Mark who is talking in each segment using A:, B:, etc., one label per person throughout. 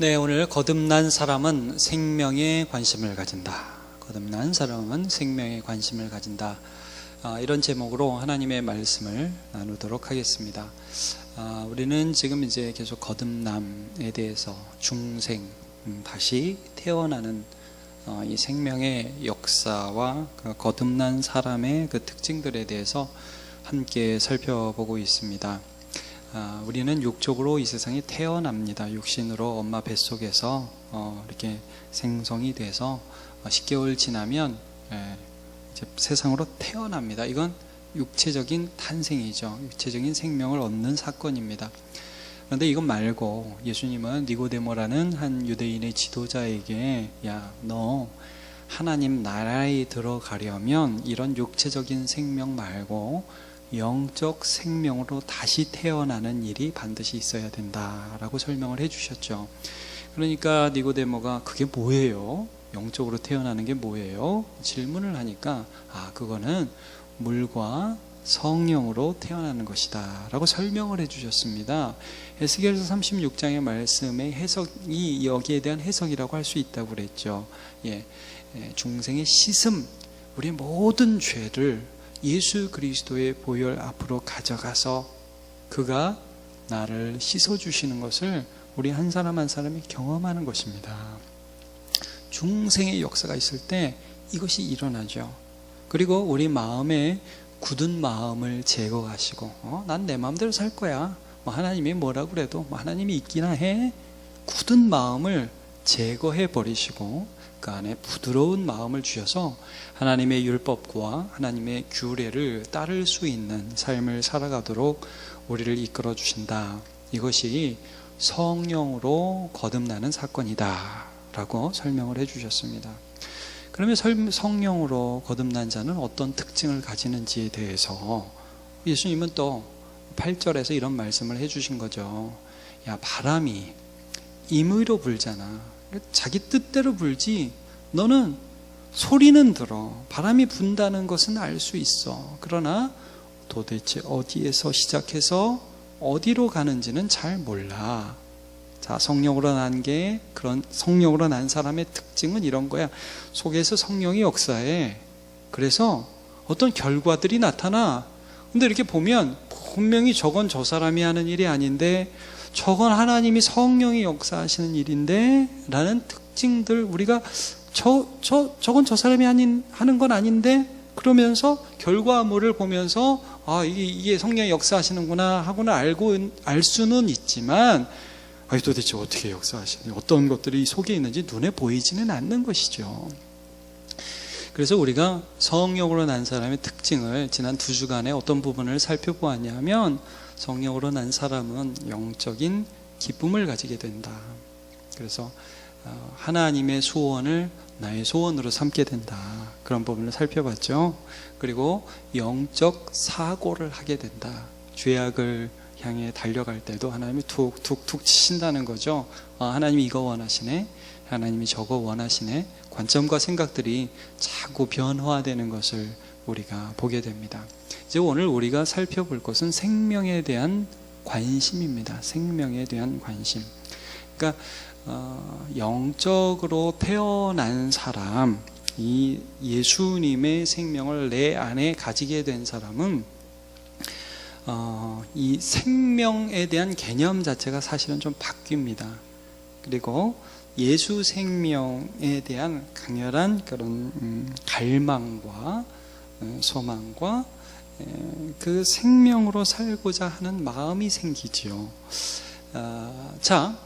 A: 네, 오늘 거듭난 사람은 생명에 관심을 가진다. 거듭난 사람은 생명에 관심을 가진다. 이런 제목으로 하나님의 말씀을 나누도록 하겠습니다. 우리는 지금 이제 계속 거듭남에 대해서 중생, 다시 태어나는 이 생명의 역사와 그 거듭난 사람의 그 특징들에 대해서 함께 살펴보고 있습니다. 우리는 육적으로 이 세상에 태어납니다. 육신으로 엄마 뱃속에서 이렇게 생성이 돼서 10개월 지나면 이제 세상으로 태어납니다. 이건 육체적인 탄생이죠. 육체적인 생명을 얻는 사건입니다. 그런데 이것 말고 예수님은 니고데모라는 한 유대인의 지도자에게 야, 너 하나님 나라에 들어가려면 이런 육체적인 생명 말고 영적 생명으로 다시 태어나는 일이 반드시 있어야 된다라고 설명을 해주셨죠. 그러니까 니고데모가 그게 뭐예요? 영적으로 태어나는 게 뭐예요? 질문을 하니까 그거는 물과 성령으로 태어나는 것이다 라고 설명을 해주셨습니다. 에스겔서 36장의 말씀의 해석이 여기에 대한 해석이라고 할 수 있다고 그랬죠. 중생의 씻음, 우리 모든 죄를 예수 그리스도의 보혈 앞으로 가져가서 그가 나를 씻어주시는 것을 우리 한 사람 한 사람이 경험하는 것입니다. 중생의 역사가 있을 때 이것이 일어나죠. 그리고 우리 마음에 굳은 마음을 제거하시고 난 내 마음대로 살 거야. 하나님이 뭐라고 그래도 하나님이 있기나 해. 굳은 마음을 제거해 버리시고 그 안에 부드러운 마음을 주셔서 하나님의 율법과 하나님의 규례를 따를 수 있는 삶을 살아가도록 우리를 이끌어 주신다. 이것이 성령으로 거듭나는 사건이다 라고 설명을 해 주셨습니다. 그러면 성령으로 거듭난 자는 어떤 특징을 가지는지에 대해서 예수님은 또 8절에서 이런 말씀을 해 주신 거죠. 야, 바람이 임의로 불잖아. 자기 뜻대로 불지. 너는 소리는 들어. 바람이 분다는 것은 알 수 있어. 그러나 도대체 어디에서 시작해서 어디로 가는지는 잘 몰라. 자, 성령으로 난 사람의 특징은 이런 거야. 속에서 성령이 역사해. 그래서 어떤 결과들이 나타나. 근데 이렇게 보면 분명히 저건 저 사람이 하는 일이 아닌데 저건 하나님이 성령이 역사하시는 일인데 라는 특징들, 우리가 저건 저 사람이 하는 건 아닌데 그러면서 결과물을 보면서 이게 성령이 역사하시는구나 하고는 알 수는 있지만 도대체 어떻게 역사하시는지, 어떤 것들이 속에 있는지 눈에 보이지는 않는 것이죠. 그래서 우리가 성령으로 난 사람의 특징을 지난 2주간에 어떤 부분을 살펴보았냐면, 성령으로 난 사람은 영적인 기쁨을 가지게 된다. 그래서 하나님의 소원을 나의 소원으로 삼게 된다. 그런 부분을 살펴봤죠. 그리고 영적 사고를 하게 된다. 죄악을 향해 달려갈 때도 하나님이 툭툭툭 치신다는 거죠. 하나님이 이거 원하시네, 하나님이 저거 원하시네. 관점과 생각들이 자꾸 변화되는 것을 우리가 보게 됩니다. 이제 오늘 우리가 살펴볼 것은 생명에 대한 관심입니다. 생명에 대한 관심. 그러니까 영적으로 태어난 사람, 이 예수님의 생명을 내 안에 가지게 된 사람은 이 생명에 대한 개념 자체가 사실은 좀 바뀝니다. 그리고 예수 생명에 대한 강렬한 그런 갈망과 소망과 그 생명으로 살고자 하는 마음이 생기지요. 자,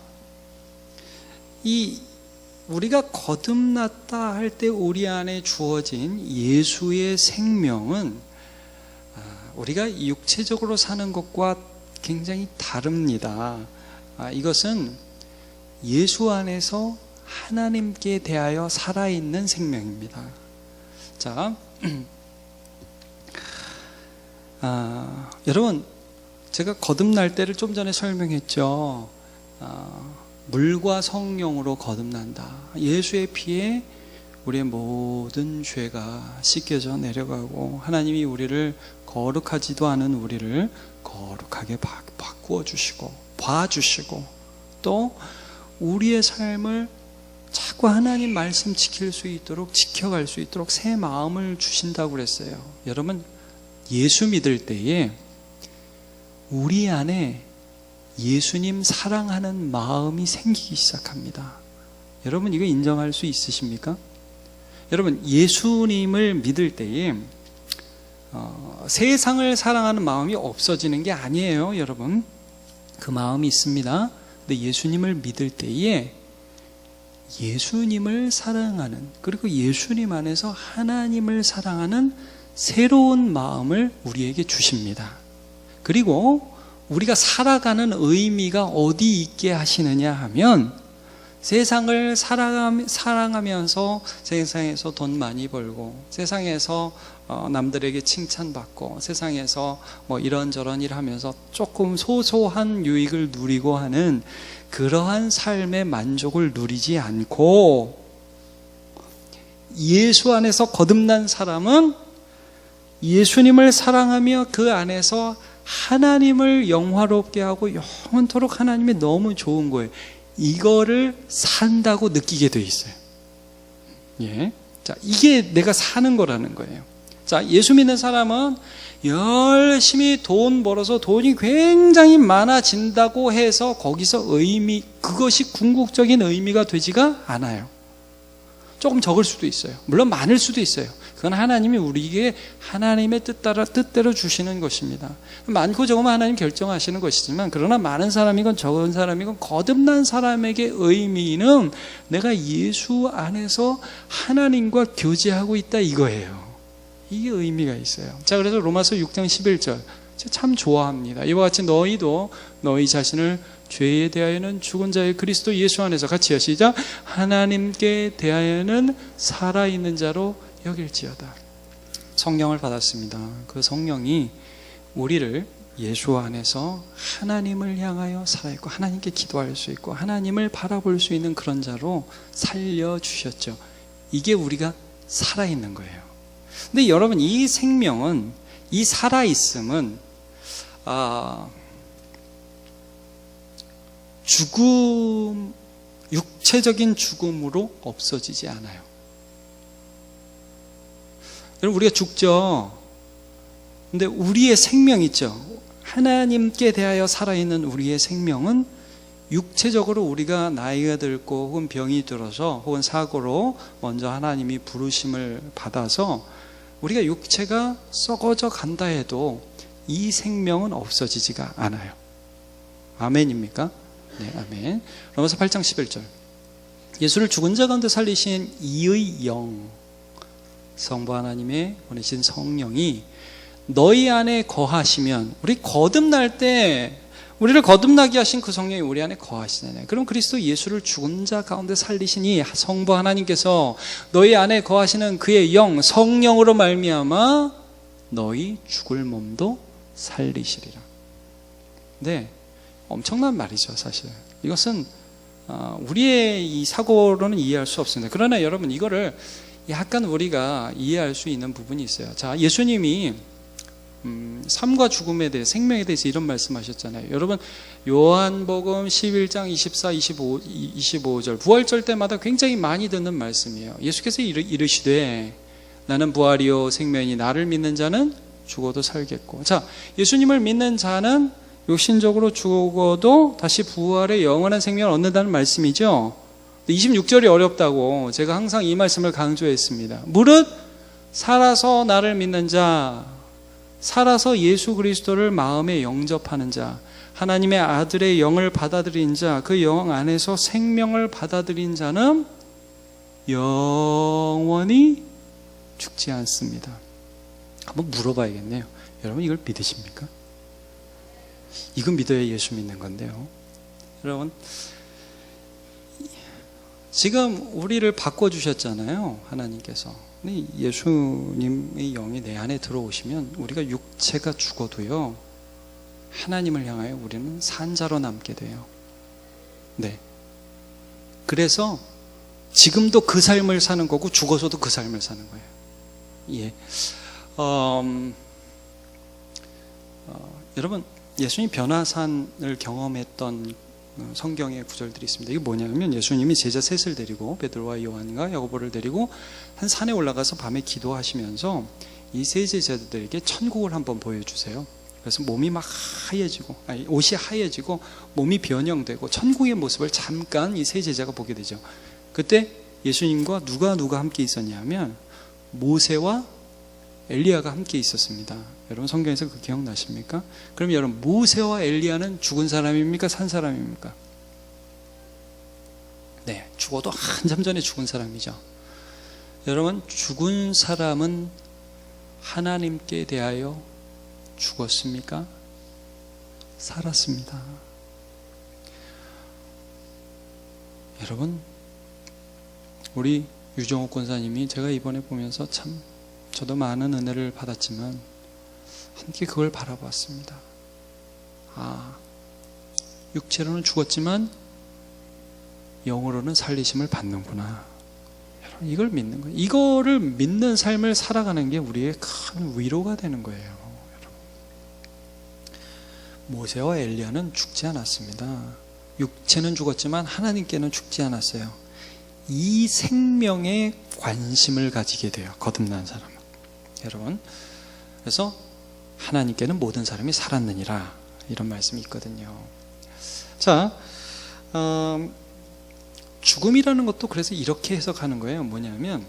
A: 우리가 거듭났다 할 때 우리 안에 주어진 예수의 생명은 우리가 육체적으로 사는 것과 굉장히 다릅니다. 이것은 예수 안에서 하나님께 대하여 살아있는 생명입니다. 자, 여러분, 제가 거듭날 때를 좀 전에 설명했죠. 물과 성령으로 거듭난다. 예수의 피에 우리의 모든 죄가 씻겨져 내려가고 하나님이 우리를 거룩하지도 않은 우리를 거룩하게 바꾸어 주시고 봐주시고 또 우리의 삶을 자꾸 하나님 말씀 지킬 수 있도록, 지켜갈 수 있도록 새 마음을 주신다고 그랬어요. 여러분, 예수 믿을 때에 우리 안에 예수님 사랑하는 마음이 생기기 시작합니다. 여러분, 이거 인정할 수 있으십니까? 여러분, 예수님을 믿을 때에 세상을 사랑하는 마음이 없어지는 게 아니에요. 여러분, 그 마음이 있습니다. 근데 예수님을 믿을 때에 예수님을 사랑하는, 그리고 예수님 안에서 하나님을 사랑하는 새로운 마음을 우리에게 주십니다. 그리고 우리가 살아가는 의미가 어디 있게 하시느냐 하면, 세상을 사랑하면서 세상에서 돈 많이 벌고, 세상에서 남들에게 칭찬받고, 세상에서 뭐 이런저런 일 하면서 조금 소소한 유익을 누리고 하는 그러한 삶의 만족을 누리지 않고, 예수 안에서 거듭난 사람은 예수님을 사랑하며 그 안에서 하나님을 영화롭게 하고 영원토록 하나님이 너무 좋은 거예요. 이거를 산다고 느끼게 돼 있어요. 예. 자, 이게 내가 사는 거라는 거예요. 자, 예수 믿는 사람은 열심히 돈 벌어서 돈이 굉장히 많아진다고 해서 거기서 그것이 궁극적인 의미가 되지가 않아요. 조금 적을 수도 있어요. 물론 많을 수도 있어요. 그건 하나님이 우리에게 하나님의 뜻대로 주시는 것입니다. 많고 적으면 하나님 결정하시는 것이지만, 그러나 많은 사람이건 적은 사람이건 거듭난 사람에게 의미는 내가 예수 안에서 하나님과 교제하고 있다, 이거예요. 이게 의미가 있어요. 자, 그래서 로마서 6장 11절 참 좋아합니다. 이와 같이 너희도 너희 자신을 죄에 대하여는 죽은 자의 그리스도 예수 안에서 같이 시작, 하나님께 대하여는 살아있는 자로 여길지어다. 성령을 받았습니다. 그 성령이 우리를 예수 안에서 하나님을 향하여 살아있고, 하나님께 기도할 수 있고, 하나님을 바라볼 수 있는 그런 자로 살려주셨죠. 이게 우리가 살아있는 거예요. 근데 여러분, 이 생명은, 이 살아있음은 육체적인 죽음으로 없어지지 않아요. 여러분, 우리가 죽죠. 근데 우리의 생명 있죠. 하나님께 대하여 살아있는 우리의 생명은 육체적으로 우리가 나이가 들고 혹은 병이 들어서 혹은 사고로 먼저 하나님이 부르심을 받아서 우리가 육체가 썩어져 간다 해도 이 생명은 없어지지가 않아요. 아멘입니까? 네, 아멘. 로마서 8장 11절. 예수를 죽은 자 가운데 살리신 이의 영, 성부 하나님의 보내신 성령이 너희 안에 거하시면, 우리 거듭날 때 우리를 거듭나게 하신 그 성령이 우리 안에 거하시잖아요. 그럼 그리스도 예수를 죽은 자 가운데 살리시니 성부 하나님께서 너희 안에 거하시는 그의 영, 성령으로 말미암아 너희 죽을 몸도 살리시리라. 네, 엄청난 말이죠. 사실 이것은 우리의 이 사고로는 이해할 수 없습니다. 그러나 여러분, 이거를 약간 우리가 이해할 수 있는 부분이 있어요. 자, 예수님이 삶과 죽음에 대해, 생명에 대해서 이런 말씀하셨잖아요. 여러분, 요한복음 11장 24, 25절 부활절 때마다 굉장히 많이 듣는 말씀이에요. 예수께서 이르시되 나는 부활이요 생명이니 나를 믿는 자는 죽어도 살겠고. 자, 예수님을 믿는 자는 육신적으로 죽어도 다시 부활의 영원한 생명을 얻는다는 말씀이죠. 26절이 어렵다고 제가 항상 이 말씀을 강조했습니다. 무릇 살아서 나를 믿는 자, 살아서 예수 그리스도를 마음에 영접하는 자, 하나님의 아들의 영을 받아들인 자, 그 영 안에서 생명을 받아들인 자는 영원히 죽지 않습니다. 한번 물어봐야겠네요. 여러분, 이걸 믿으십니까? 이건 믿어야 예수 믿는 건데요. 여러분, 지금 우리를 바꿔주셨잖아요, 하나님께서. 근데 예수님의 영이 내 안에 들어오시면 우리가 육체가 죽어도요, 하나님을 향하여 우리는 산자로 남게 돼요. 네. 그래서 지금도 그 삶을 사는 거고 죽어서도 그 삶을 사는 거예요. 예. 여러분, 예수님 변화산을 경험했던 성경의 구절들이 있습니다. 이게 뭐냐면 예수님이 제자 셋을 데리고 베드로와 요한과 야고보를 데리고 한 산에 올라가서 밤에 기도하시면서 이 세 제자들에게 천국을 한번 보여주세요. 그래서 몸이 막 하얘지고, 옷이 하얘지고 몸이 변형되고 천국의 모습을 잠깐 이 세 제자가 보게 되죠. 그때 예수님과 누가 함께 있었냐면 모세와 엘리야가 함께 있었습니다. 여러분 성경에서 그 기억나십니까? 그럼 여러분 모세와 엘리야는 죽은 사람입니까? 산 사람입니까? 네, 죽어도 한참 전에 죽은 사람이죠. 여러분 죽은 사람은 하나님께 대하여 죽었습니까? 살았습니다. 여러분 우리 유정옥 권사님이 제가 이번에 보면서 참 저도 많은 은혜를 받았지만 함께 그걸 바라봤습니다. 육체로는 죽었지만 영으로는 살리심을 받는구나. 여러분 이걸 믿는 거예요. 이거를 믿는 삶을 살아가는 게 우리의 큰 위로가 되는 거예요. 여러분. 모세와 엘리야는 죽지 않았습니다. 육체는 죽었지만 하나님께는 죽지 않았어요. 이 생명에 관심을 가지게 돼요. 거듭난 사람은. 여러분 그래서 하나님께는 모든 사람이 살았느니라 이런 말씀이 있거든요. 자, 죽음이라는 것도 그래서 이렇게 해석하는 거예요. 뭐냐면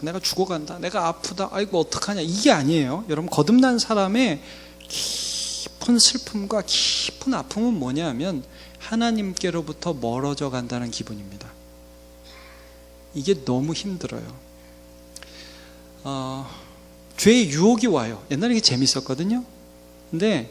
A: 내가 죽어간다, 내가 아프다, 아이고 어떡하냐, 이게 아니에요. 여러분 거듭난 사람의 깊은 슬픔과 깊은 아픔은 뭐냐면 하나님께로부터 멀어져 간다는 기분입니다. 이게 너무 힘들어요. 죄의 유혹이 와요. 옛날에 이게 재밌었거든요. 근데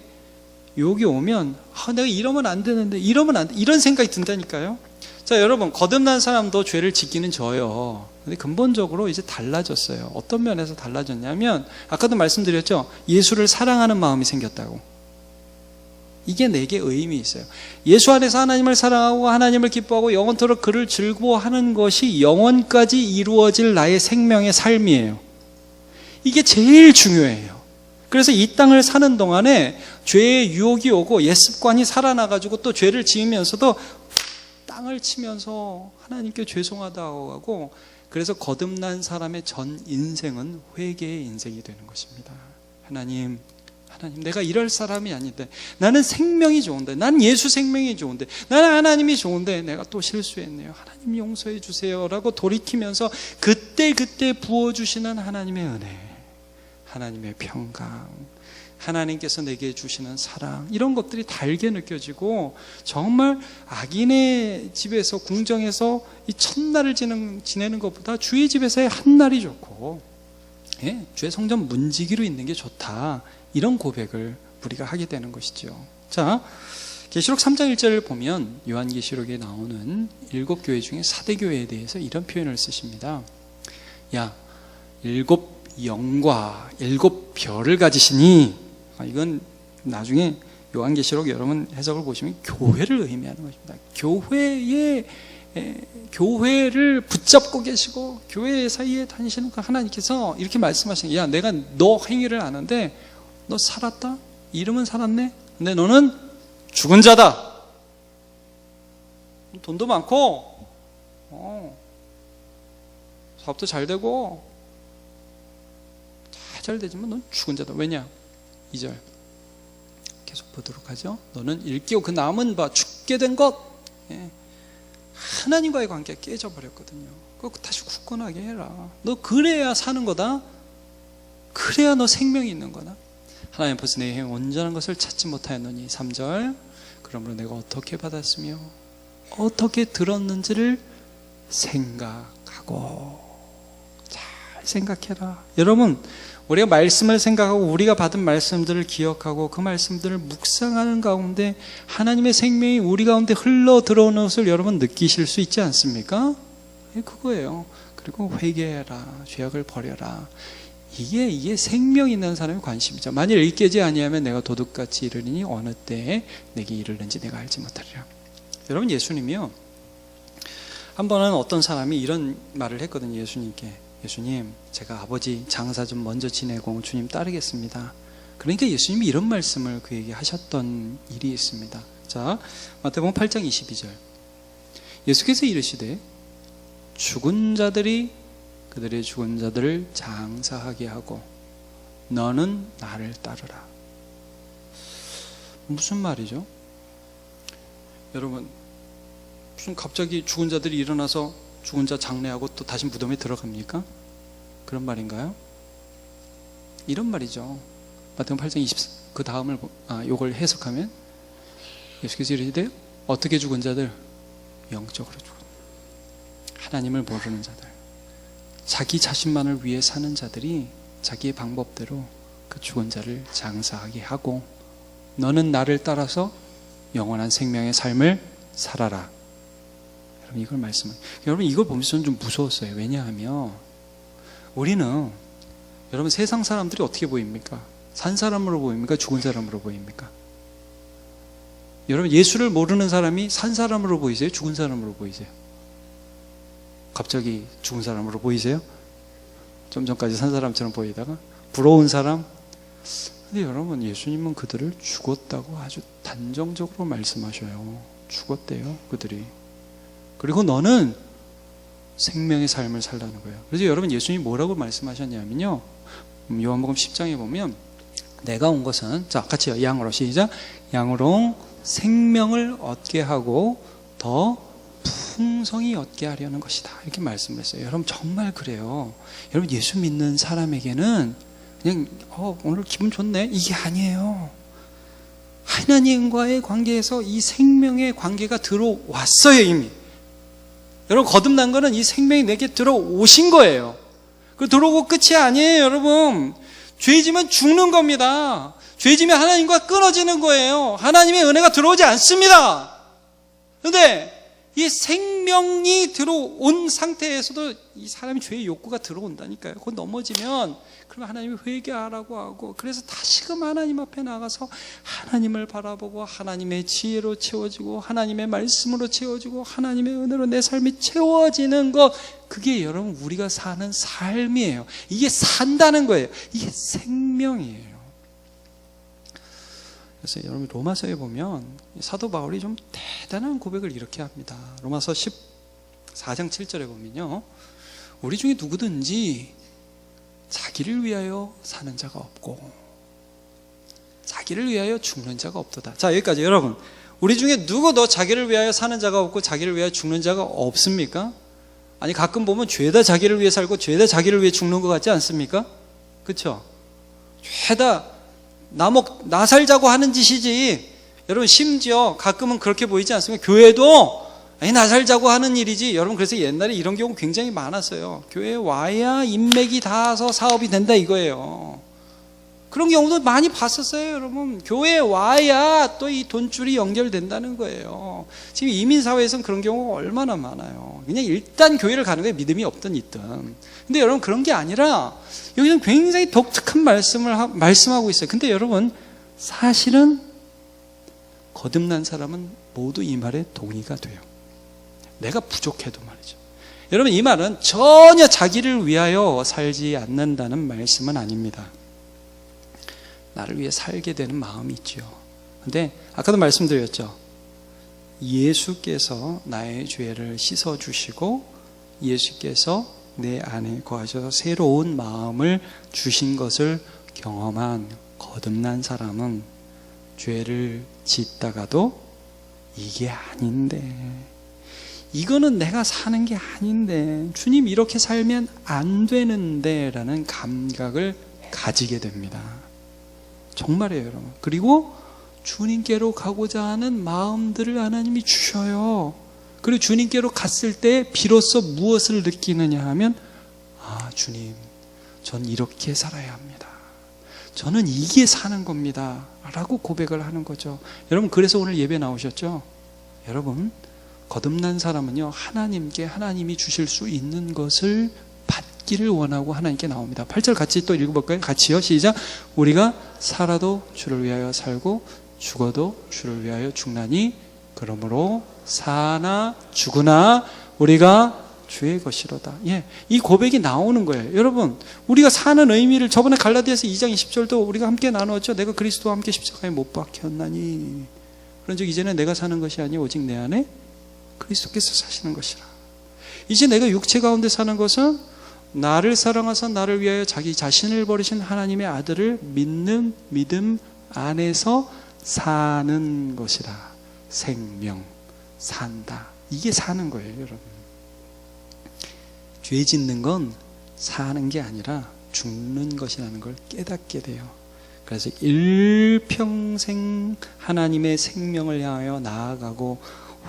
A: 유혹이 오면 내가 이러면 안 되는데, 이러면 안 돼, 이런 생각이 든다니까요. 자, 여러분 거듭난 사람도 죄를 짓기는 져요. 근데 근본적으로 이제 달라졌어요. 어떤 면에서 달라졌냐면 아까도 말씀드렸죠. 예수를 사랑하는 마음이 생겼다고. 이게 내게 의미 있어요. 예수 안에서 하나님을 사랑하고 하나님을 기뻐하고 영원토록 그를 즐거워하는 것이 영원까지 이루어질 나의 생명의 삶이에요. 이게 제일 중요해요. 그래서 이 땅을 사는 동안에 죄의 유혹이 오고 옛습관이 살아나가지고 또 죄를 지으면서도 땅을 치면서 하나님께 죄송하다고 하고, 그래서 거듭난 사람의 전 인생은 회개의 인생이 되는 것입니다. 하나님 내가 이럴 사람이 아닌데, 나는 생명이 좋은데, 난 예수 생명이 좋은데, 나는 하나님이 좋은데 내가 또 실수했네요. 하나님 용서해 주세요 라고 돌이키면서 그때 부어주시는 하나님의 은혜, 하나님의 평강, 하나님께서 내게 주시는 사랑, 이런 것들이 달게 느껴지고, 정말 악인의 집에서, 궁정에서 이 첫날을 지내는 것보다 주의 집에서의 한 날이 좋고, 주의 성전 문지기로 있는 게 좋다, 이런 고백을 우리가 하게 되는 것이죠. 자, 계시록 3장 1절을 보면 요한계시록에 나오는 7교회 중에 4대 교회에 대해서 이런 표현을 쓰십니다. 야, 7 영과 7 별을 가지시니, 이건 나중에 요한계시록 여러분 해석을 보시면 교회를 의미하는 것입니다. 교회를 붙잡고 계시고 교회 사이에 다니시는 그 하나님께서 이렇게 말씀하시는, 야, 내가 너 행위를 아는데 너 살았다? 이름은 살았네? 근데 너는 죽은 자다. 돈도 많고 사업도 잘 되고 잘 되지만 넌 죽은 자다. 왜냐? 2절 계속 보도록 하죠. 너는 일깨워 그 남은 바 죽게 된 것, 하나님과의 관계가 깨져버렸거든요. 그거 다시 굳건하게 해라. 너 그래야 사는 거다. 그래야 너 생명이 있는 거다. 하나님 벌써 내 행 온전한 것을 찾지 못하였노니. 3절 그러므로 내가 어떻게 받았으며 어떻게 들었는지를 생각하고. 잘 생각해라. 여러분, 우리가 말씀을 생각하고 우리가 받은 말씀들을 기억하고 그 말씀들을 묵상하는 가운데 하나님의 생명이 우리 가운데 흘러 들어오는 것을 여러분 느끼실 수 있지 않습니까? 그거예요. 그리고 회개해라, 죄악을 버려라. 이게 생명 있는 사람의 관심이죠. 만일 일깨지 아니하면 내가 도둑같이 이르리니 어느 때에 내게 이르는지 내가 알지 못하리라. 여러분, 예수님이요, 한 번은 어떤 사람이 이런 말을 했거든요. 예수님께, 예수님, 제가 아버지 장사 좀 먼저 지내고 주님 따르겠습니다. 그러니까 예수님이 이런 말씀을 그에게 하셨던 일이 있습니다. 자, 마태복음 8장 22절. 예수께서 이르시되 죽은 자들이 그들의 죽은 자들을 장사하게 하고 너는 나를 따르라. 무슨 말이죠? 여러분, 무슨 갑자기 죽은 자들이 일어나서 죽은 자 장례하고 또 다시 무덤에 들어갑니까? 그런 말인가요? 이런 말이죠. 마태복음 8장 20, 그 다음을 요걸 해석하면 예수께서 이르시되 어떻게 죽은 자들? 영적으로 죽은, 하나님을 모르는 자들, 자기 자신만을 위해 사는 자들이 자기의 방법대로 그 죽은 자를 장사하게 하고 너는 나를 따라서 영원한 생명의 삶을 살아라. 여러분, 이걸 말씀해요. 여러분, 이걸 보면서 저는 좀 무서웠어요. 왜냐하면 우리는, 여러분, 세상 사람들이 어떻게 보입니까? 산 사람으로 보입니까? 죽은 사람으로 보입니까? 여러분, 예수를 모르는 사람이 산 사람으로 보이세요? 죽은 사람으로 보이세요? 갑자기 죽은 사람으로 보이세요? 좀 전까지 산 사람처럼 보이다가 부러운 사람? 근데 여러분, 예수님은 그들을 죽었다고 아주 단정적으로 말씀하셔요. 죽었대요, 그들이. 그리고 너는 생명의 삶을 살라는 거예요. 그래서 여러분, 예수님이 뭐라고 말씀하셨냐면요, 요한복음 10장에 보면 내가 온 것은, 자, 같이요, 양으로, 시작. 양으로 생명을 얻게 하고 더 풍성히 얻게 하려는 것이다, 이렇게 말씀을 했어요. 여러분, 정말 그래요. 여러분, 예수 믿는 사람에게는 그냥 오늘 기분 좋네, 이게 아니에요. 하나님과의 관계에서 이 생명의 관계가 들어왔어요, 이미. 여러분, 거듭난 거는 이 생명이 내게 들어오신 거예요. 그 들어오고 끝이 아니에요, 여러분. 죄지면 죽는 겁니다. 죄지면 하나님과 끊어지는 거예요. 하나님의 은혜가 들어오지 않습니다. 그런데 이 생명이 들어온 상태에서도 이 사람이 죄의 욕구가 들어온다니까요. 그거 넘어지면 그러면 하나님이 회개하라고 하고, 그래서 다시금 하나님 앞에 나가서 하나님을 바라보고 하나님의 지혜로 채워지고 하나님의 말씀으로 채워지고 하나님의 은혜로 내 삶이 채워지는 것, 그게 여러분 우리가 사는 삶이에요. 이게 산다는 거예요. 이게 생명이에요. 그래서 여러분, 로마서에 보면 사도 바울이 좀 대단한 고백을 이렇게 합니다. 로마서 14장 7절에 보면요, 우리 중에 누구든지 자기를 위하여 사는 자가 없고 자기를 위하여 죽는 자가 없도다. 자, 여기까지. 여러분, 우리 중에 누구도 자기를 위하여 사는 자가 없고 자기를 위하여 죽는 자가 없습니까? 아니, 가끔 보면 죄다 자기를 위해 살고 죄다 자기를 위해 죽는 것 같지 않습니까? 그렇죠? 죄다 나 살자고 하는 짓이지. 여러분, 심지어 가끔은 그렇게 보이지 않습니까? 교회도 나 살자고 하는 일이지. 여러분, 그래서 옛날에 이런 경우 굉장히 많았어요. 교회에 와야 인맥이 닿아서 사업이 된다, 이거예요. 그런 경우도 많이 봤었어요, 여러분. 교회에 와야 또 이 돈줄이 연결된다는 거예요. 지금 이민사회에서는 그런 경우가 얼마나 많아요. 그냥 일단 교회를 가는 거예요, 믿음이 없든 있든. 근데 여러분, 그런 게 아니라 여기는 굉장히 독특한 말씀하고 있어요. 근데 여러분, 사실은 거듭난 사람은 모두 이 말에 동의가 돼요. 내가 부족해도 말이죠. 여러분, 이 말은 전혀 자기를 위하여 살지 않는다는 말씀은 아닙니다. 나를 위해 살게 되는 마음이 있죠. 근데 아까도 말씀드렸죠. 예수께서 나의 죄를 씻어주시고 예수께서 내 안에 거하셔서 새로운 마음을 주신 것을 경험한 거듭난 사람은 죄를 짓다가도 이게 아닌데, 이거는 내가 사는 게 아닌데, 주님 이렇게 살면 안 되는데 라는 감각을 가지게 됩니다. 정말이에요, 여러분. 그리고 주님께로 가고자 하는 마음들을 하나님이 주셔요. 그리고 주님께로 갔을 때 비로소 무엇을 느끼느냐 하면, 주님, 전 이렇게 살아야 합니다. 저는 이게 사는 겁니다 라고 고백을 하는 거죠. 여러분, 그래서 오늘 예배 나오셨죠? 여러분, 거듭난 사람은요, 하나님께 하나님이 주실 수 있는 것을 받기를 원하고 하나님께 나옵니다. 8절 같이 또 읽어볼까요? 같이요, 시작. 우리가 살아도 주를 위하여 살고 죽어도 주를 위하여 죽나니 그러므로 사나 죽으나 우리가 주의 것이로다. 예, 이 고백이 나오는 거예요. 여러분, 우리가 사는 의미를 저번에 갈라디아서 2장 20절도 우리가 함께 나누었죠. 내가 그리스도와 함께 십자가에 못 박혔나니. 그런즉 이제는 내가 사는 것이 아니 오직 내 안에 그리스도께서 사시는 것이라. 이제 내가 육체 가운데 사는 것은 나를 사랑하사 나를 위하여 자기 자신을 버리신 하나님의 아들을 믿는 믿음 안에서 사는 것이라. 생명, 산다. 이게 사는 거예요, 여러분. 죄 짓는 건 사는 게 아니라 죽는 것이라는 걸 깨닫게 돼요. 그래서 일평생 하나님의 생명을 향하여 나아가고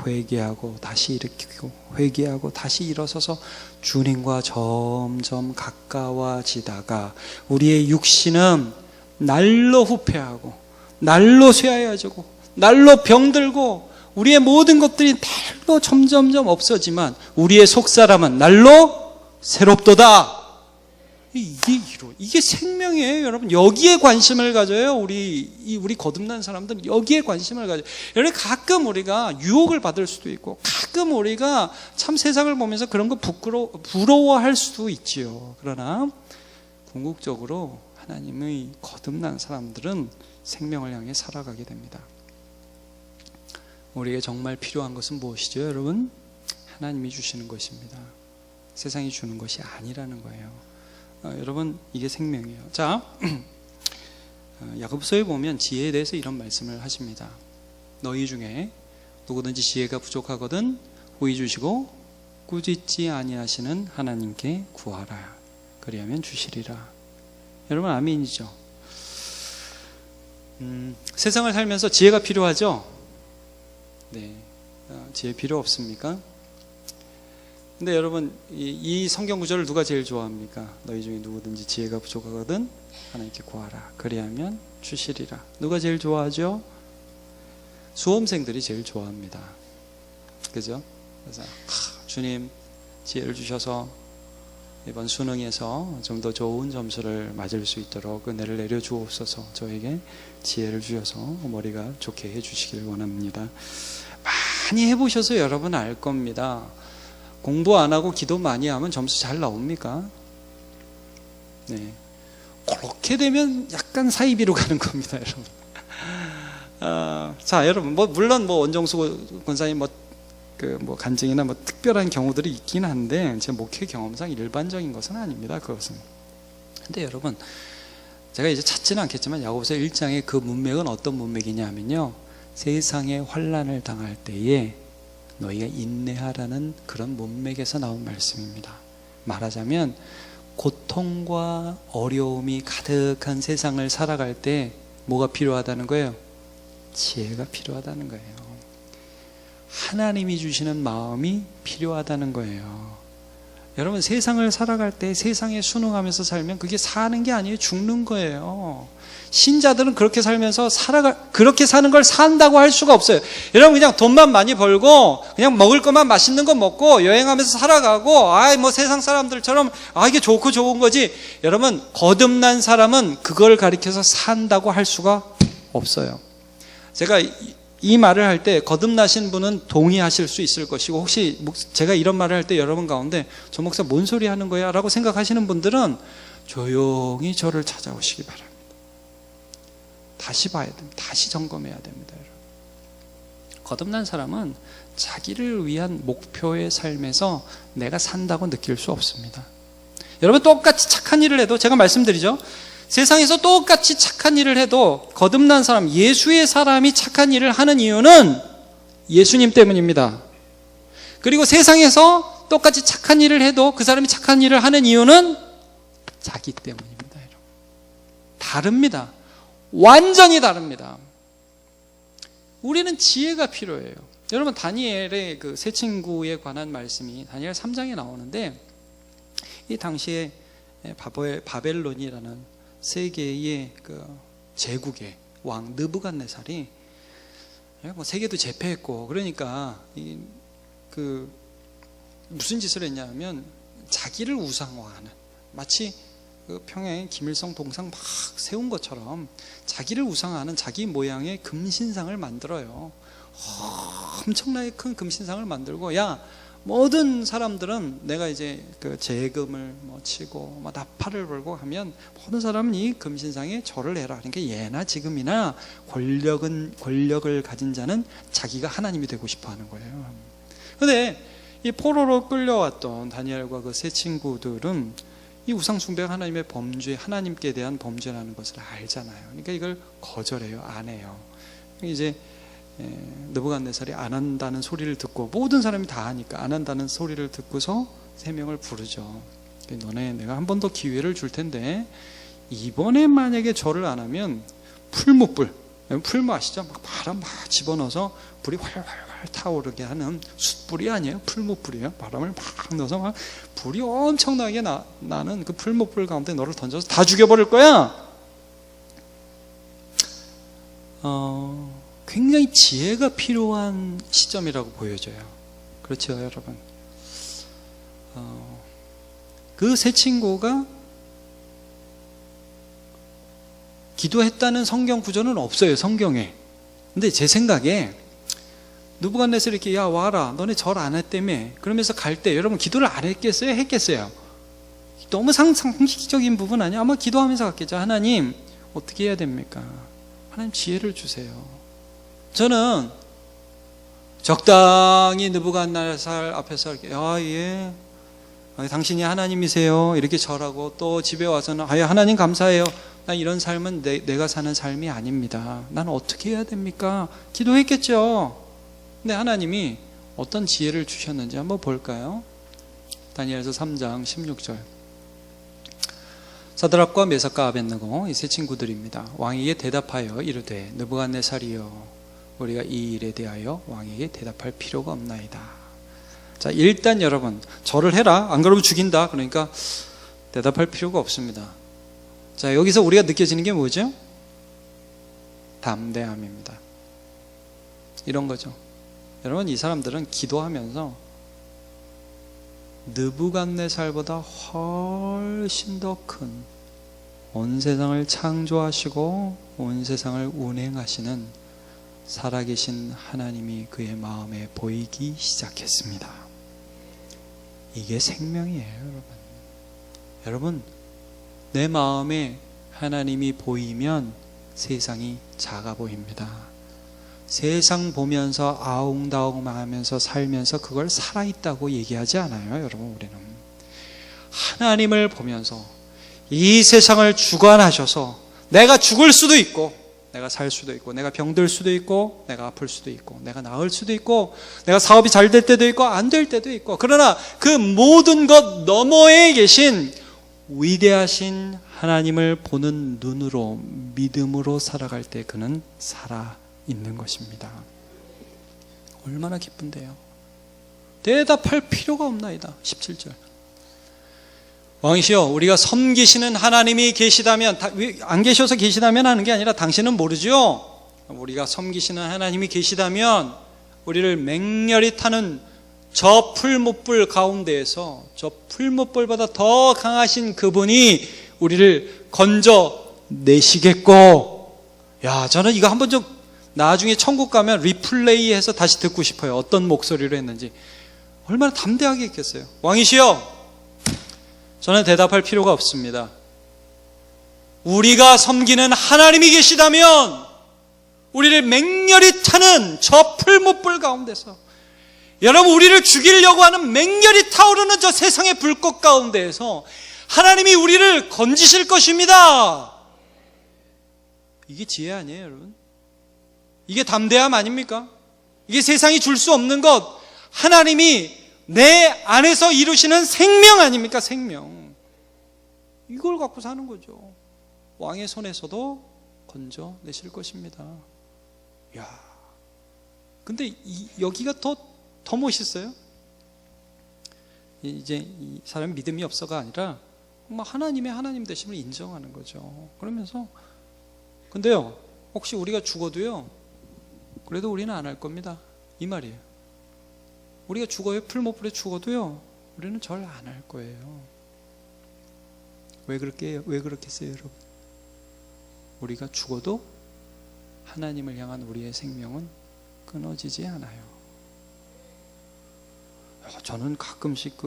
A: 회개하고 다시 일으키고 회개하고 다시 일어서서 주님과 점점 가까워지다가 우리의 육신은 날로 후퇴하고 날로 쇠하여지고 날로 병들고 우리의 모든 것들이 날로 점점점 없어지만 우리의 속사람은 날로 새롭도다. 이게 생명이에요, 여러분. 여기에 관심을 가져요. 우리 거듭난 사람들은 여기에 관심을 가져요. 여러분, 가끔 우리가 유혹을 받을 수도 있고, 가끔 우리가 참 세상을 보면서 그런 거 부러워할 수도 있지요. 그러나 궁극적으로 하나님의 거듭난 사람들은 생명을 향해 살아가게 됩니다. 우리에게 정말 필요한 것은 무엇이죠, 여러분? 하나님이 주시는 것입니다. 세상이 주는 것이 아니라는 거예요. 여러분, 이게 생명이에요. 자, 야고보서에 보면 지혜에 대해서 이런 말씀을 하십니다. 너희 중에 누구든지 지혜가 부족하거든 후히 주시고 꾸짖지 아니하시는 하나님께 구하라. 그리하면 주시리라. 여러분, 아멘이죠? 세상을 살면서 지혜가 필요하죠? 네, 지혜 필요 없습니까? 근데 여러분, 이 성경 구절을 누가 제일 좋아합니까? 너희 중에 누구든지 지혜가 부족하거든 하나님께 구하라. 그리하면 주시리라. 누가 제일 좋아하죠? 수험생들이 제일 좋아합니다. 그죠? 그래서 주님 지혜를 주셔서 이번 수능에서 좀 더 좋은 점수를 맞을 수 있도록 은혜를 내려 주옵소서. 저에게 지혜를 주셔서 머리가 좋게 해주시길 원합니다. 많이 해보셔서 여러분 알 겁니다. 공부 안 하고 기도 많이 하면 점수 잘 나옵니까? 네. 그렇게 되면 약간 사이비로 가는 겁니다, 여러분. 자, 여러분, 물론 원정수 권사님 간증이나 특별한 경우들이 있긴 한데, 제 목회 경험상 일반적인 것은 아닙니다, 그것은. 근데 여러분, 제가 이제 찾지는 않겠지만, 야고보서 1장의 그 문맥은 어떤 문맥이냐면요. 세상에 환난을 당할 때에 너희가 인내하라는 그런 문맥에서 나온 말씀입니다. 말하자면 고통과 어려움이 가득한 세상을 살아갈 때 뭐가 필요하다는 거예요? 지혜가 필요하다는 거예요. 하나님이 주시는 마음이 필요하다는 거예요. 여러분, 세상을 살아갈 때 세상에 순응하면서 살면 그게 사는 게 아니에요. 죽는 거예요. 신자들은 그렇게 살면서 그렇게 사는 걸 산다고 할 수가 없어요. 여러분, 그냥 돈만 많이 벌고 그냥 먹을 것만 맛있는 거 먹고 여행하면서 살아가고 세상 사람들처럼 이게 좋고 좋은 거지. 여러분, 거듭난 사람은 그걸 가리켜서 산다고 할 수가 없어요. 제가 이 말을 할 때 거듭나신 분은 동의하실 수 있을 것이고, 혹시 제가 이런 말을 할 때 여러분 가운데 저 목사 뭔 소리 하는 거야? 라고 생각하시는 분들은 조용히 저를 찾아오시기 바랍니다. 다시 봐야 됩니다. 다시 점검해야 됩니다, 여러분. 거듭난 사람은 자기를 위한 목표의 삶에서 내가 산다고 느낄 수 없습니다. 여러분, 똑같이 착한 일을 해도, 제가 말씀드리죠, 세상에서 똑같이 착한 일을 해도 거듭난 사람, 예수의 사람이 착한 일을 하는 이유는 예수님 때문입니다. 그리고 세상에서 똑같이 착한 일을 해도 그 사람이 착한 일을 하는 이유는 자기 때문입니다, 여러분. 다릅니다. 완전히 다릅니다. 우리는 지혜가 필요해요. 여러분, 다니엘의 그 세 친구에 관한 말씀이 다니엘 3장에 나오는데, 이 당시에 바벨론이라는 세계의 그 제국의 왕 느부갓네살이 세계도 제패했고, 그러니까 무슨 짓을 했냐면 자기를 우상화하는, 마치 그 평양에 김일성 동상 막 세운 것처럼 자기를 우상화하는 자기 모양의 금신상을 만들어요. 엄청나게 큰 금신상을 만들고, 모든 사람들은 내가 이제 그 재금을 뭐 치고 뭐 나팔을 불고 하면 모든 사람은 이 금신상에 절을 해라. 그러니까 예나 지금이나 권력을 가진 자는 자기가 하나님이 되고 싶어 하는 거예요. 그런데 이 포로로 끌려왔던 다니엘과 그 세 친구들은 이 우상숭배가 하나님의 범죄, 하나님께 대한 범죄라는 것을 알잖아요. 그러니까 이걸 거절해요. 안 해요. 이제 느부갓네살이 안 한다는 소리를 듣고, 모든 사람이 다 하니까 안 한다는 소리를 듣고서 세 명을 부르죠. 너네 내가 한 번 더 기회를 줄 텐데 이번에 만약에 절을 안 하면 풀무불, 풀무 아시죠? 막 바람 막 집어넣어서 불이 활활활 타오르게 하는 숯불이 아니에요. 풀무불이에요. 바람을 막 넣어서 막 불이 엄청나게 나는 그 풀무불 가운데 너를 던져서 다 죽여버릴 거야. 굉장히 지혜가 필요한 시점이라고 보여져요. 그렇죠, 여러분? 그 세 친구가 기도했다는 성경 구조는 없어요, 성경에. 근데 제 생각에 느부갓네살이 이렇게 야 와라, 너네 절 안 했다며 그러면서 갈 때 여러분 기도를 안 했겠어요? 했겠어요? 너무 상식적인 부분 아니야? 아마 기도하면서 갔겠죠. 하나님 어떻게 해야 됩니까? 하나님 지혜를 주세요. 저는 적당히 느부갓네살 앞에서 이렇게 예, 당신이 하나님이세요 이렇게 절하고, 또 집에 와서는 하나님 감사해요. 난 이런 삶은 내가 사는 삶이 아닙니다. 난 어떻게 해야 됩니까? 기도했겠죠. 근데 하나님이 어떤 지혜를 주셨는지 한번 볼까요? 다니엘서 3장 16절. 사드락과 메삭과 아벳느고 이 세 친구들입니다. 왕에게 대답하여 이르되 느부갓네살이여, 우리가 이 일에 대하여 왕에게 대답할 필요가 없나이다. 자, 일단 여러분 절을 해라, 안 그러면 죽인다. 그러니까 대답할 필요가 없습니다. 자, 여기서 우리가 느껴지는 게 뭐죠? 담대함입니다. 이런 거죠. 여러분, 이 사람들은 기도하면서 느부갓네살보다 훨씬 더 큰 온 세상을 창조하시고 온 세상을 운행하시는 살아계신 하나님이 그의 마음에 보이기 시작했습니다. 이게 생명이에요, 여러분. 여러분, 내 마음에 하나님이 보이면 세상이 작아 보입니다. 세상 보면서 아웅다웅 하면서 살면서 그걸 살아있다고 얘기하지 않아요, 여러분. 우리는 하나님을 보면서 이 세상을 주관하셔서 내가 죽을 수도 있고 내가 살 수도 있고, 내가 병들 수도 있고 내가 아플 수도 있고, 내가 나을 수도 있고, 내가 사업이 잘 될 때도 있고 안 될 때도 있고, 그러나 그 모든 것 너머에 계신 위대하신 하나님을 보는 눈으로, 믿음으로 살아갈 때 그는 살아있는 것입니다. 얼마나 기쁜데요. 대답할 필요가 없나이다. 17절. 왕이시여, 우리가 섬기시는 하나님이 계시다면, 안 계셔서 계시다면 하는 게 아니라 당신은 모르죠. 우리가 섬기시는 하나님이 계시다면 우리를 맹렬히 타는 저 풀무불 가운데에서, 저 풀무불보다 더 강하신 그분이 우리를 건져내시겠고, 야, 저는 이거 한번 좀 나중에 천국 가면 리플레이해서 다시 듣고 싶어요. 어떤 목소리로 했는지. 얼마나 담대하게 했겠어요. 왕이시여, 저는 대답할 필요가 없습니다. 우리가 섬기는 하나님이 계시다면 우리를 맹렬히 타는 저 풀무불 가운데서, 여러분, 우리를 죽이려고 하는 맹렬히 타오르는 저 세상의 불꽃 가운데에서 하나님이 우리를 건지실 것입니다. 이게 지혜 아니에요, 여러분? 이게 담대함 아닙니까? 이게 세상이 줄 수 없는 것, 하나님이 내 안에서 이루시는 생명 아닙니까? 생명. 이걸 갖고 사는 거죠. 왕의 손에서도 건져내실 것입니다. 야, 근데 여기가 더 멋있어요. 이제 이 사람이 믿음이 없어가 아니라 하나님의 하나님 되심을 인정하는 거죠. 그러면서, 근데요, 혹시 우리가 죽어도요, 그래도 우리는 안 할 겁니다. 이 말이에요. 우리가 죽어요, 풀무불에 죽어도요, 우리는 절 안 할 거예요. 왜 그렇겠어요, 여러분? 우리가 죽어도 하나님을 향한 우리의 생명은 끊어지지 않아요. 저는 가끔씩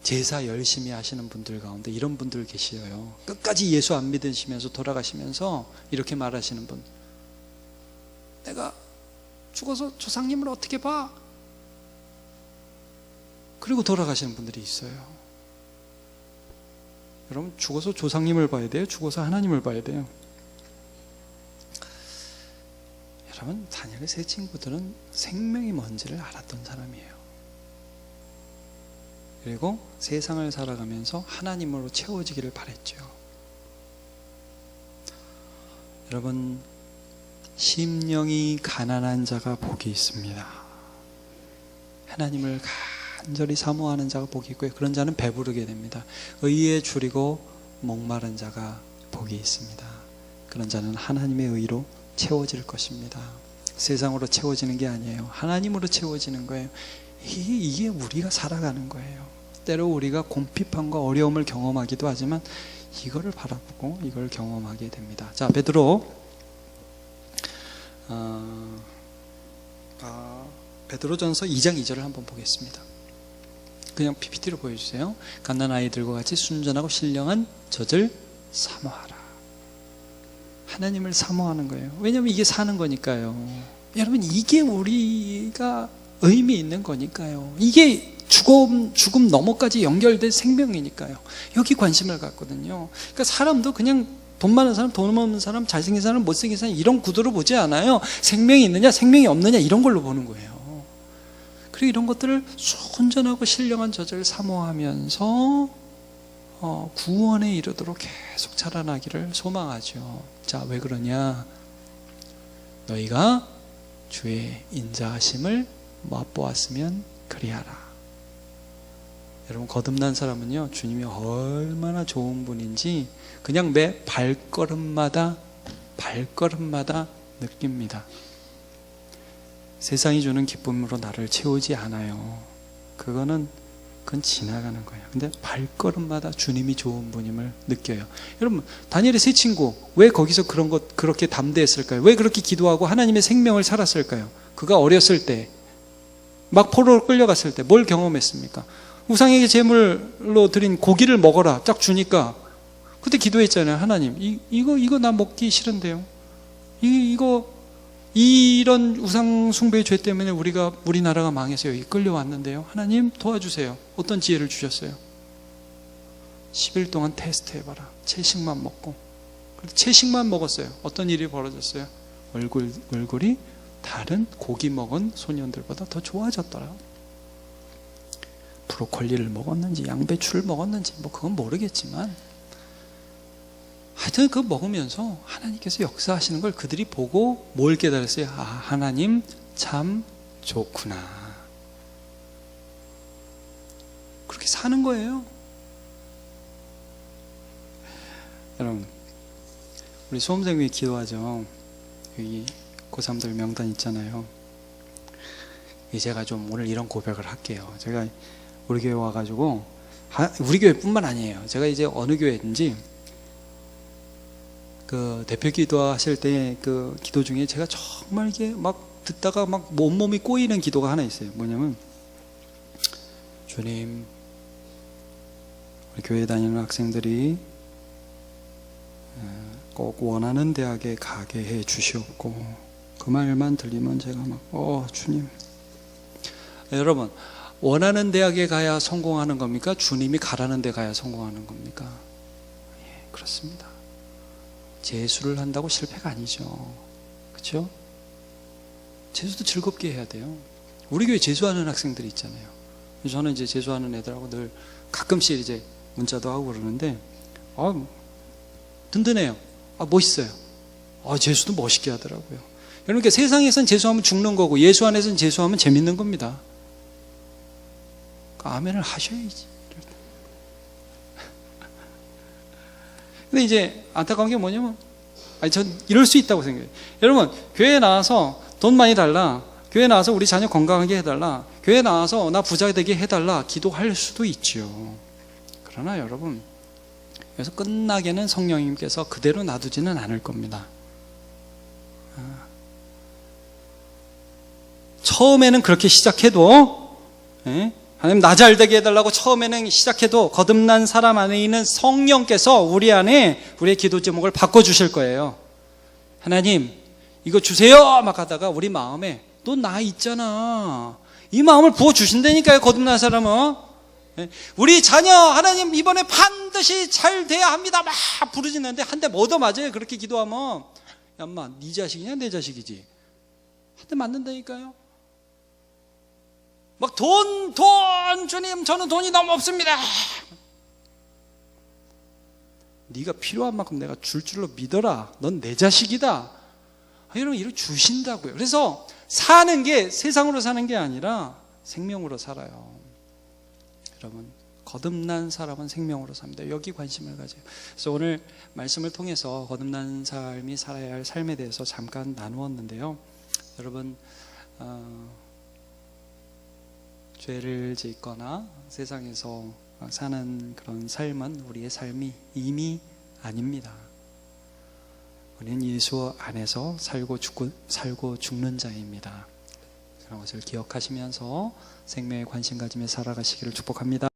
A: 제사 열심히 하시는 분들 가운데 이런 분들 계시어요. 끝까지 예수 안 믿으시면서 돌아가시면서 이렇게 말하시는 분. 내가 죽어서 조상님을 어떻게 봐? 그리고 돌아가시는 분들이 있어요. 여러분, 죽어서 조상님을 봐야 돼요? 죽어서 하나님을 봐야 돼요? 여러분, 다니엘의 세 친구들은 생명이 뭔지를 알았던 사람이에요. 그리고 세상을 살아가면서 하나님으로 채워지기를 바랬죠. 여러분, 심령이 가난한 자가 복이 있습니다. 하나님을 간절히 사모하는 자가 복이 있고요. 그런 자는 배부르게 됩니다. 의에 줄이고 목마른 자가 복이 있습니다. 그런 자는 하나님의 의로 채워질 것입니다. 세상으로 채워지는 게 아니에요. 하나님으로 채워지는 거예요. 이게 우리가 살아가는 거예요. 때로 우리가 궁핍함과 어려움을 경험하기도 하지만 이거를 바라보고 이걸 경험하게 됩니다. 자, 베드로전서 2장 2절을 한번 보겠습니다. 그냥 PPT로 보여주세요. 갓난 아이들과 같이 순전하고 신령한 젖을 사모하라. 하나님을 사모하는 거예요. 왜냐하면 이게 사는 거니까요. 여러분, 이게 우리가 의미 있는 거니까요. 이게 죽음 너머까지 연결된 생명이니까요. 여기 관심을 갖거든요. 그러니까 사람도 그냥 돈 많은 사람, 돈 없는 사람, 잘생긴 사람, 못생긴 사람 이런 구도로 보지 않아요. 생명이 있느냐, 생명이 없느냐 이런 걸로 보는 거예요. 그리고 이런 것들을 순전하고 신령한 젖을 사모하면서 구원에 이르도록 계속 자라나기를 소망하죠. 자, 왜 그러냐? 너희가 주의 인자하심을 맛보았으면 그리하라. 여러분, 거듭난 사람은요, 주님이 얼마나 좋은 분인지 그냥 매 발걸음마다 느낍니다. 세상이 주는 기쁨으로 나를 채우지 않아요. 그건 지나가는 거예요. 근데 발걸음마다 주님이 좋은 분임을 느껴요. 여러분, 다니엘의 세 친구 왜 거기서 그렇게 담대했을까요? 왜 그렇게 기도하고 하나님의 생명을 살았을까요? 그가 어렸을 때, 막 포로로 끌려갔을 때 뭘 경험했습니까? 우상에게 제물로 드린 고기를 먹어라 딱 주니까 그때 기도했잖아요. 하나님, 이거 나 먹기 싫은데요. 이런 우상 숭배의 죄 때문에 우리나라가 망해서 여기 끌려왔는데요. 하나님 도와주세요. 어떤 지혜를 주셨어요? 10일 동안 테스트 해봐라. 채식만 먹고. 채식만 먹었어요. 어떤 일이 벌어졌어요? 얼굴이 다른 고기 먹은 소년들보다 더 좋아졌더라. 브로콜리를 먹었는지 양배추를 먹었는지 그건 모르겠지만 하여튼 그거 먹으면서 하나님께서 역사하시는 걸 그들이 보고 뭘 깨달았어요? 아, 하나님 참 좋구나. 그렇게 사는 거예요. 여러분, 우리 수험생 위해 기도하죠. 여기 고3들 명단 있잖아요. 제가 좀 오늘 이런 고백을 할게요. 제가 우리 교회 와가지고, 우리 교회뿐만 아니에요. 제가 이제 어느 교회든지 그 대표 기도하실 때 그 기도 중에 제가 정말 이게 막 듣다가 막 온몸이 꼬이는 기도가 하나 있어요. 뭐냐면, 주님, 우리 교회 다니는 학생들이 꼭 원하는 대학에 가게 해 주시옵고, 그 말만 들리면 제가 막 주님. 여러분, 원하는 대학에 가야 성공하는 겁니까? 주님이 가라는 데 가야 성공하는 겁니까? 예, 그렇습니다. 재수를 한다고 실패가 아니죠. 그렇죠? 재수도 즐겁게 해야 돼요. 우리 교회 재수하는 학생들이 있잖아요. 저는 이제 재수하는 애들하고 늘 가끔씩 이제 문자도 하고 그러는데, 든든해요. 멋있어요. 재수도 멋있게 하더라고요. 그러니까 세상에선 재수하면 죽는 거고 예수 안에서는 재수하면 재밌는 겁니다. 아멘을 하셔야지. 근데 이제 안타까운 게 뭐냐면, 전 이럴 수 있다고 생각해요. 여러분, 교회에 나와서 돈 많이 달라, 교회에 나와서 우리 자녀 건강하게 해달라, 교회에 나와서 나 부자 되게 해달라 기도할 수도 있죠. 그러나 여러분, 그래서 끝나게는 성령님께서 그대로 놔두지는 않을 겁니다. 처음에는 그렇게 시작해도, 하나님 나 잘 되게 해달라고 처음에는 시작해도 거듭난 사람 안에 있는 성령께서 우리 안에 우리의 기도 제목을 바꿔주실 거예요. 하나님 이거 주세요 막 하다가 우리 마음에 너 나 있잖아, 이 마음을 부어주신다니까요. 거듭난 사람은 우리 자녀 하나님 이번에 반드시 잘 돼야 합니다 막 부르짖는데 한 대 뭐 더 맞아요. 그렇게 기도하면 야 엄마 네 자식이냐 내 자식이지, 한 대 맞는다니까요. 막 돈 주님 저는 돈이 너무 없습니다. 네가 필요한 만큼 내가 줄 줄로 믿어라, 넌 내 자식이다. 이렇게 주신다고요. 그래서 사는 게 세상으로 사는 게 아니라 생명으로 살아요. 여러분 거듭난 사람은 생명으로 삽니다. 여기 관심을 가져요. 그래서 오늘 말씀을 통해서 거듭난 삶이 살아야 할 삶에 대해서 잠깐 나누었는데요. 여러분 죄를 짓거나 세상에서 사는 그런 삶은 우리의 삶이 이미 아닙니다. 우리는 예수 안에서 살고 죽는 자입니다. 그런 것을 기억하시면서 생명에 관심 가지며 살아가시기를 축복합니다.